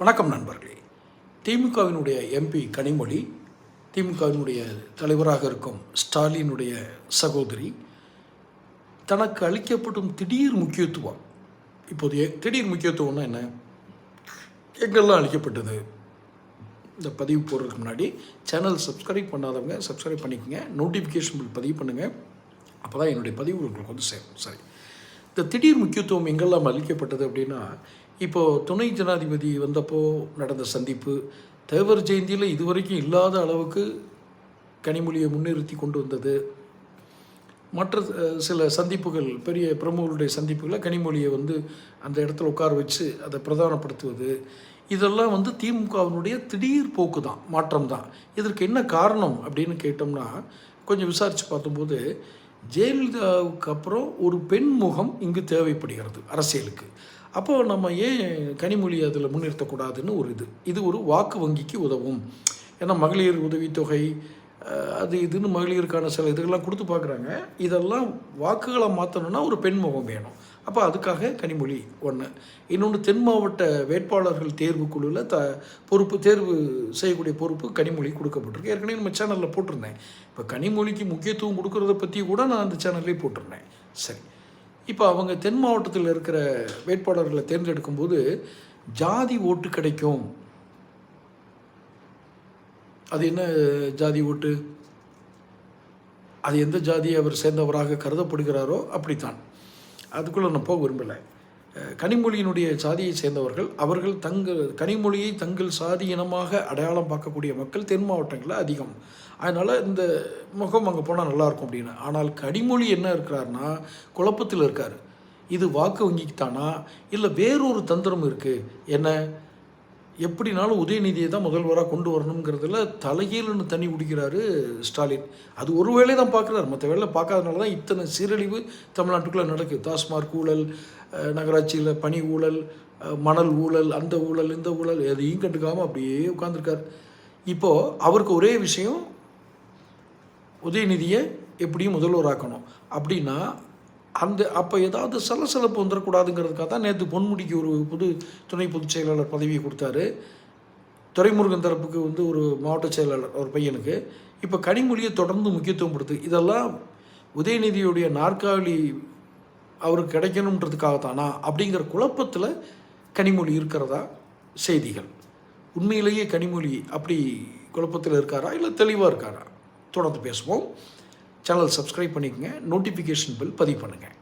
வணக்கம் நண்பர்களே. திமுகவினுடைய எம்பி கனிமொழி, திமுகவினுடைய தலைவராக இருக்கும் ஸ்டாலினுடைய சகோதரி, தனக்கு அளிக்கப்படும் திடீர் முக்கியத்துவம், இப்போதைய திடீர் முக்கியத்துவம்னா என்ன, எங்கெல்லாம் அளிக்கப்பட்டது? இந்த பதிவு போடுறதுக்கு முன்னாடி சேனல் சப்ஸ்கிரைப் பண்ணாதவங்க சப்ஸ்கிரைப் பண்ணிக்கோங்க, நோட்டிஃபிகேஷன் பில் பதிவு பண்ணுங்கள், அப்போ தான் என்னுடைய பதிவு உங்களுக்கு வந்து சேரும். சரி, இந்த திடீர் முக்கியத்துவம் எங்கெல்லாம் அளிக்கப்பட்டது அப்படின்னா, இப்போது துணை ஜனாதிபதி வந்தப்போ நடந்த சந்திப்பு, தேவர் ஜெயந்தியில் இதுவரைக்கும் இல்லாத அளவுக்கு கனிமொழியை முன்னிறுத்தி கொண்டு வந்தது, மற்ற சில சந்திப்புகள், பெரிய பிரமுகர்களுடைய சந்திப்புகளை கனிமொழியை வந்து அந்த இடத்துல உட்கார வச்சு அதை பிரதானப்படுத்துவது, இதெல்லாம் வந்து திமுகவினுடைய திடீர் போக்கு தான், மாற்றம் தான். இதற்கு என்ன காரணம் அப்படின்னு கேட்டோம்னா, கொஞ்சம் விசாரித்து பார்த்தபோது ஜெயலலிதாவுக்கு அப்புறம் ஒரு பெண் முகம் இங்கு தேவைப்படுகிறது அரசியலுக்கு. அப்போது நம்ம ஏன் கனிமொழி அதில் முன்னிறுத்தக்கூடாதுன்னு ஒரு இது ஒரு வாக்கு வங்கிக்கு உதவும். ஏன்னா மகளிர் உதவித்தொகை அது இதுன்னு மகளிருக்கான சில இதுகள்லாம் கொடுத்து பார்க்குறாங்க. இதெல்லாம் வாக்குகளை மாற்றணுன்னா ஒரு பெண் முகம் வேணும். அப்போ அதுக்காக கனிமொழி ஒன்று. இன்னொன்று, தென் மாவட்ட வேட்பாளர்கள் தேர்வு குழுவில் தேர்வு செய்யக்கூடிய பொறுப்பு கனிமொழி கொடுக்கப்பட்டிருக்கு. ஏற்கனவே நம்ம சேனலில் போட்டிருந்தேன். இப்போ கனிமொழிக்கு முக்கியத்துவம் கொடுக்கறத பற்றி கூட நான் அந்த சேனல்லே போட்டிருந்தேன். சரி, இப்போ அவங்க தென் மாவட்டத்தில் இருக்கிற வேட்பாளர்களை தேர்ந்தெடுக்கும்போது ஜாதி ஓட்டு கிடைக்கும். அது என்ன ஜாதி ஓட்டு? அது எந்த ஜாதியை அவர் சேர்ந்தவராக கருதப்படுகிறாரோ அப்படித்தான். அதுக்குள்ளே நான் போக விரும்பலை. கனிமொழியினுடைய சாதியை சேர்ந்தவர்கள், அவர்கள் கனிமொழியை தங்கள் சாதி இனமாக அடையாளம் பார்க்கக்கூடிய மக்கள் தென் மாவட்டங்களில் அதிகம். அதனால் இந்த முகம் அங்கே போனால் நல்லாயிருக்கும் அப்படின்னு. ஆனால் கனிமொழி என்ன இருக்கிறார்னா குழப்பத்தில் இருக்கார். இது வாக்கு வங்கிக்கு தானா இல்லை வேறொரு தந்திரம் இருக்குது? என்ன, எப்படினாலும் உதயநிதியை தான் முதல்வராக கொண்டு வரணுங்கிறதுல தலைகீழ்னு தண்ணி குடிக்கிறாரு ஸ்டாலின். அது ஒரு வேளை தான் பார்க்குறாரு, மற்ற வேலை பார்க்காதனால தான் இத்தனை சீரழிவு தமிழ்நாட்டுக்குள்ளே நடக்குது. டாஸ்மார்க் ஊழல், நகராட்சியில் பனி ஊழல், மணல் ஊழல், அந்த ஊழல் இந்த ஊழல் எதையும் கண்டுக்காமல் அப்படியே உட்காந்துருக்கார். இப்போது அவருக்கு ஒரே விஷயம், உதயநிதியை எப்படியும் முதல்வராக்கணும் அப்படின்னா அப்போ ஏதாவது சலசலப்பு வந்துடக்கூடாதுங்கிறதுக்காக தான் நேற்று பொன்முடிக்கு ஒரு துணை பொதுச் செயலாளர் பதவியை கொடுத்தாரு. துரைமுருகன் தரப்புக்கு வந்து ஒரு மாவட்ட செயலாளர் ஒரு பையனுக்கு. இப்போ கனிமொழியை தொடர்ந்து முக்கியத்துவம் கொடுத்து இதெல்லாம் உதயநிதியுடைய நாற்காலி அவருக்கு கிடைக்கணுன்றதுக்காகத்தானா அப்படிங்கிற குழப்பத்தில் கனிமொழி இருக்கிறதா செய்திகள். உண்மையிலேயே கனிமொழி அப்படி குழப்பத்தில் இருக்காரா இல்லை தெளிவாக இருக்காரா? தொடர்ந்து பேசுவோம். சேனல் சப்ஸ்கிரைப் பண்ணிக்கோங்க, நோட்டிஃபிகேஷன் பில் பதிவு பண்ணுங்கள்.